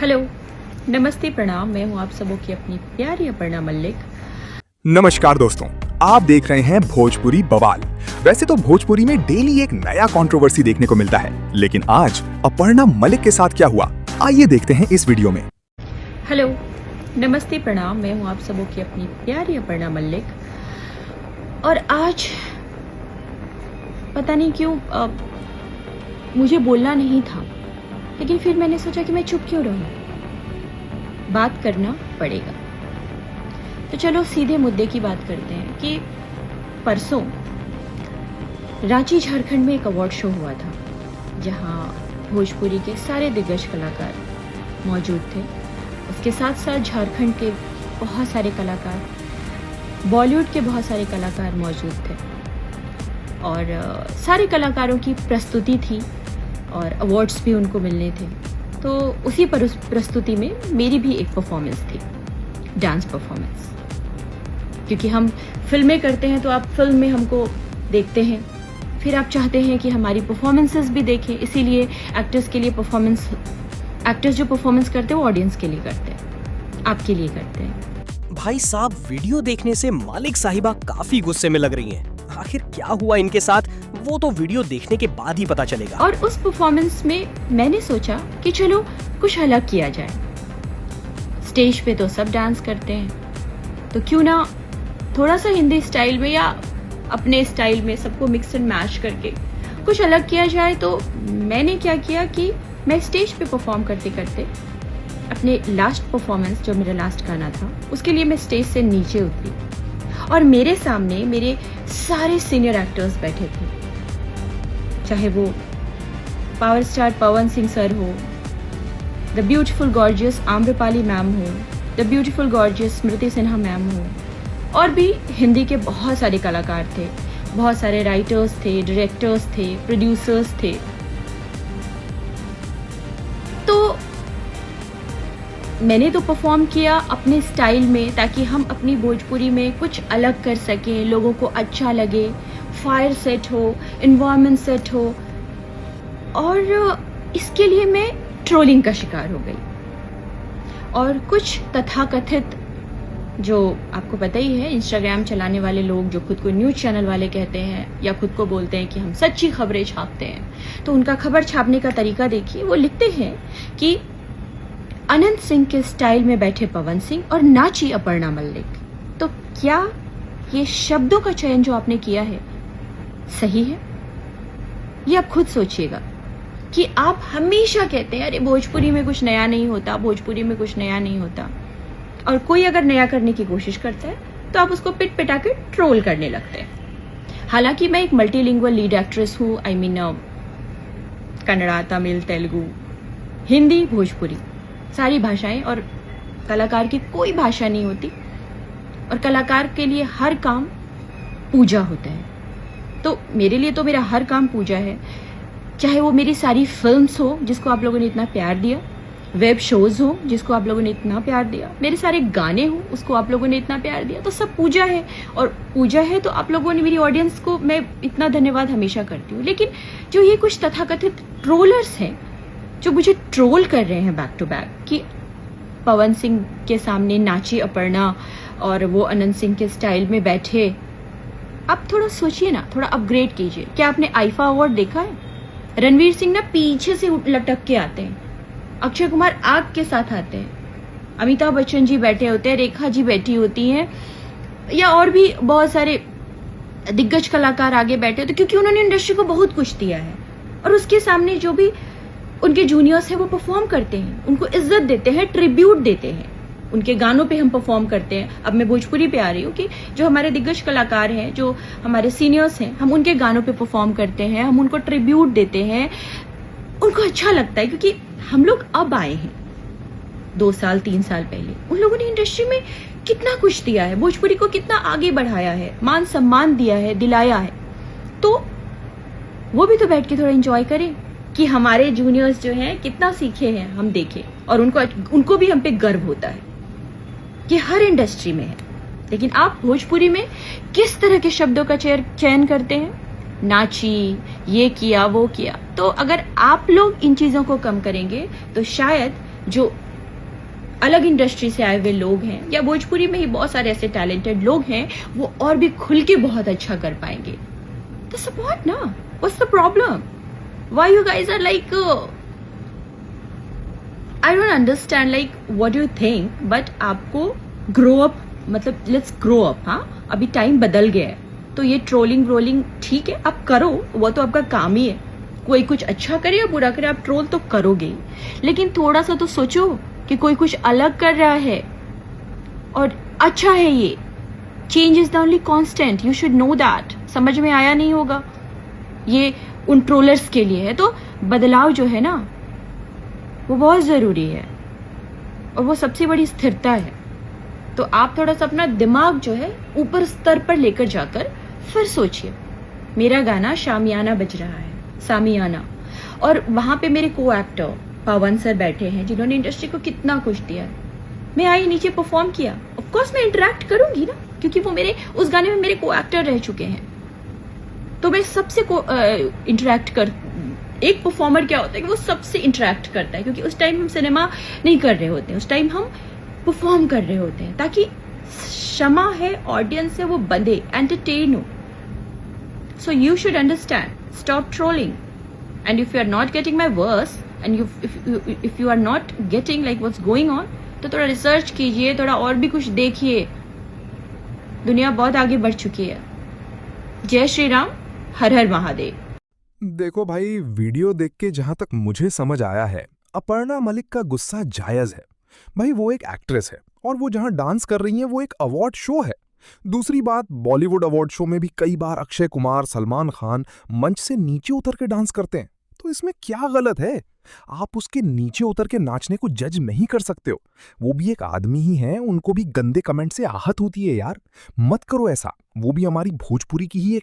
Hello, नमस्ते, प्रणाम। मैं हूँ आप सबों की अपनी प्यारी अपर्णा मल्लिक। नमस्कार दोस्तों, आप देख रहे हैं भोजपुरी बवाल। वैसे तो भोजपुरी में डेली एक नया कंट्रोवर्सी देखने को मिलता है, लेकिन आज अपर्णा मलिक के साथ क्या हुआ, आइए देखते हैं इस वीडियो में। हेलो, नमस्ते, प्रणाम। मैं हूँ आप सबों की अपनी प्यारी अपर्णा मल्लिक। और आज पता नहीं क्यों मुझे बोलना नहीं था, लेकिन फिर मैंने सोचा कि मैं चुप क्यों रहूं, बात करना पड़ेगा। तो चलो सीधे मुद्दे की बात करते हैं कि परसों रांची झारखंड में एक अवार्ड शो हुआ था, जहां भोजपुरी के सारे दिग्गज कलाकार मौजूद थे। उसके साथ साथ झारखंड के बहुत सारे कलाकार, बॉलीवुड के बहुत सारे कलाकार मौजूद थे और सारे कलाकारों की प्रस्तुति थी और अवार्ड्स भी उनको मिलने थे। तो उसी प्रस्तुति में मेरी भी एक परफॉर्मेंस थी, डांस परफॉर्मेंस। क्योंकि हम फिल्में करते हैं तो आप फिल्म में हमको देखते हैं, फिर आप चाहते हैं कि हमारी परफॉर्मेंसेस भी देखें, इसीलिए एक्टर्स के लिए एक्टर्स जो परफॉर्मेंस करते हैं वो ऑडियंस के लिए करते हैं, आपके लिए करते हैं। भाई साहब, वीडियो देखने से मालिक साहिबा काफी गुस्से में लग रही हैं। आखिर क्या हुआ इनके साथ, वो तो वीडियो देखने के बाद ही पता चलेगा। और उस परफॉर्मेंस में मैंने सोचा कि चलो कुछ अलग किया जाए। स्टेज पे तो सब डांस करते हैं, तो क्यों ना थोड़ा सा हिंदी स्टाइल में या अपने स्टाइल में सबको मिक्स एंड मैच करके कुछ अलग किया जाए। तो मैंने क्या किया कि मैं स्टेज पे परफॉर्म करते करते अपने लास्ट परफॉर्मेंस, जो मेरा लास्ट गाना था, उसके लिए मैं स्टेज से नीचे उतरी और मेरे सामने मेरे सारे सीनियर एक्टर्स बैठे थे, चाहे वो power star Pawan Singh sir हो, the beautiful gorgeous Amrapali ma'am हो, the beautiful gorgeous Smriti Sinha ma'am हो, और भी हिंदी के बहुत सारे कलाकार थे, बहुत सारे राइटर्स थे, डायरेक्टर्स थे, प्रोड्यूसर्स थे। तो मैंने तो परफॉर्म किया अपने स्टाइल में, ताकि हम अपनी भोजपुरी में कुछ अलग कर सकें, लोगों को अच्छा लगे, फायर सेट हो, एनवायरनमेंट सेट हो। और इसके लिए मैं ट्रोलिंग का शिकार हो गई। और कुछ तथाकथित, जो आपको पता ही है, इंस्टाग्राम चलाने वाले लोग जो खुद को न्यूज़ चैनल वाले कहते हैं या खुद को बोलते हैं कि हम सच्ची खबरें छापते हैं, तो उनका खबर छापने का तरीका देखिए। वो लिखते हैं कि अनंत सिंह के स्टाइल में बैठे पवन सिंह और नाची अपर्णा मल्लिक। तो क्या ये शब्दों का चयन जो आपने किया है सही है? ये आप खुद सोचिएगा कि आप हमेशा कहते हैं अरे भोजपुरी में कुछ नया नहीं होता, भोजपुरी में कुछ नया नहीं होता, और कोई अगर नया करने की कोशिश करता है तो आप उसको पिट पिटा के ट्रोल करने लगते हैं। हालांकि मैं एक मल्टीलिंगुअल लीड एक्ट्रेस हूँ, कन्नड़ा, तमिल, तेलुगु, हिंदी, भोजपुरी, सारी भाषाएं। और कलाकार की कोई भाषा नहीं होती, और कलाकार के लिए हर काम पूजा होता है। तो मेरे लिए तो मेरा हर काम पूजा है, चाहे वो मेरी सारी फिल्म्स हो जिसको आप लोगों ने इतना प्यार दिया, वेब शोज हो जिसको आप लोगों ने इतना प्यार दिया, मेरे सारे गाने हो उसको आप लोगों ने इतना प्यार दिया, तो सब पूजा है। और पूजा है तो आप लोगों ने, मेरी ऑडियंस को मैं इतना धन्यवाद हमेशा करती हूँ। लेकिन जो ये कुछ तथाकथित ट्रोलर्स हैं जो मुझे ट्रोल कर रहे हैं बैक टू बैक कि पवन सिंह के सामने नाची अपर्णा और वो अनंत सिंह के स्टाइल में बैठे, आप थोड़ा सोचिए ना, थोड़ा अपग्रेड कीजिए। क्या आपने आईफा अवार्ड देखा है? रणवीर सिंह ना पीछे से लटक के आते हैं, अक्षय कुमार आग के साथ आते हैं, अमिताभ बच्चन जी बैठे होते हैं, रेखा जी बैठी होती हैं, या और भी बहुत सारे दिग्गज कलाकार आगे बैठे होते, क्योंकि उन्होंने इंडस्ट्री को बहुत कुछ दिया है। और उसके सामने जो भी उनके जूनियर्स हैं वो परफॉर्म करते हैं, उनको इज्जत देते हैं, ट्रिब्यूट देते हैं, उनके गानों पे हम परफॉर्म करते हैं। अब मैं भोजपुरी पे आ रही हूँ कि जो हमारे दिग्गज कलाकार हैं, जो हमारे सीनियर्स हैं, हम उनके गानों पे परफॉर्म करते हैं, हम उनको ट्रिब्यूट देते हैं, उनको अच्छा लगता है। क्योंकि हम लोग अब आए हैं 2 साल 3 साल पहले, उन लोगों ने इंडस्ट्री में कितना कुछ दिया है, भोजपुरी को कितना आगे बढ़ाया है, मान सम्मान दिया है, दिलाया है। तो वो भी तो बैठ के थोड़ा एंजॉय करें कि हमारे जूनियर्स जो हैं कितना सीखे हैं, हम देखें, और उनको भी हम पे गर्व होता है कि हर इंडस्ट्री में है। लेकिन आप भोजपुरी में किस तरह के शब्दों का चयन करते हैं? नाची, ये किया, वो किया। तो अगर आप लोग इन चीजों को कम करेंगे तो शायद जो अलग इंडस्ट्री से आए हुए लोग हैं या भोजपुरी में ही बहुत सारे ऐसे टैलेंटेड लोग हैं, वो और भी खुल के बहुत अच्छा कर पाएंगे। तो सपोर्ट ना, what's the problem? Why you guys are like, I don't understand like what you think, but आपको ग्रो अप, मतलब लेट्स ग्रो अप। हाँ, अभी टाइम बदल गया है, तो ये ट्रोलिंग व्रोलिंग ठीक है, आप करो, वो तो आपका काम ही है। कोई कुछ अच्छा करे या बुरा करे, आप ट्रोल तो करोगे ही, लेकिन थोड़ा सा तो सोचो कि कोई कुछ अलग कर रहा है और अच्छा है। ये change is the only constant, you should know that. समझ में आया नहीं होगा, ये उन ट्रोलर्स के लिए है। तो बदलाव जो है ना, वो बहुत जरूरी है और वो सबसे बड़ी स्थिरता है। तो आप थोड़ा सा अपना दिमाग जो है ऊपर स्तर पर लेकर जाकर फिर सोचिए। मेरा गाना शामियाना बज रहा है, सामियाना, और वहां पे मेरे को एक्टर पवन सर बैठे हैं जिन्होंने इंडस्ट्री को कितना कुछ दिया है। मैं आई नीचे परफॉर्म किया, ऑफ कोर्स मैं इंटरेक्ट करूंगी ना, क्योंकि वो मेरे उस गाने में मेरे को एक्टर रह चुके हैं, तो मैं सबसे को इंटरेक्ट कर। एक परफॉर्मर क्या होता है कि वो सबसे इंटरेक्ट करता है, क्योंकि उस टाइम हम सिनेमा नहीं कर रहे होते हैं, उस टाइम हम परफॉर्म कर रहे होते हैं, ताकि क्षमा है, ऑडियंस है, वो बंधे, एंटरटेन हो। So you should understand, stop trolling, and if you are not getting my verse and if you are not getting like what's going on, तो थोड़ा रिसर्च कीजिए, थोड़ा और भी कुछ देखिए। दुनिया बहुत आगे बढ़ चुकी है। जय श्री राम, हर हर महादेव। देखो भाई, वीडियो देख के जहां तक मुझे समझ आया है, अपर्णा मलिक का गुस्सा जायज है। भाई वो एक एक्ट्रेस है और वो जहां डांस कर रही हैं वो एक अवार्ड शो है। दूसरी बात, बॉलीवुड अवार्ड शो में भी कई बार अक्षय कुमार, सलमान खान मंच से नीचे उतर के डांस करते हैं, तो इसमें क्या गलत है? आप उसके नीचे उतर के नाचने को जज नहीं कर सकते हो। वो भी एक आदमी ही हैं, उनको भी गंदे कमेंट से आहत होती है यार। मत करो ऐसा, वो भी हमारी भोजपुरी की ही एक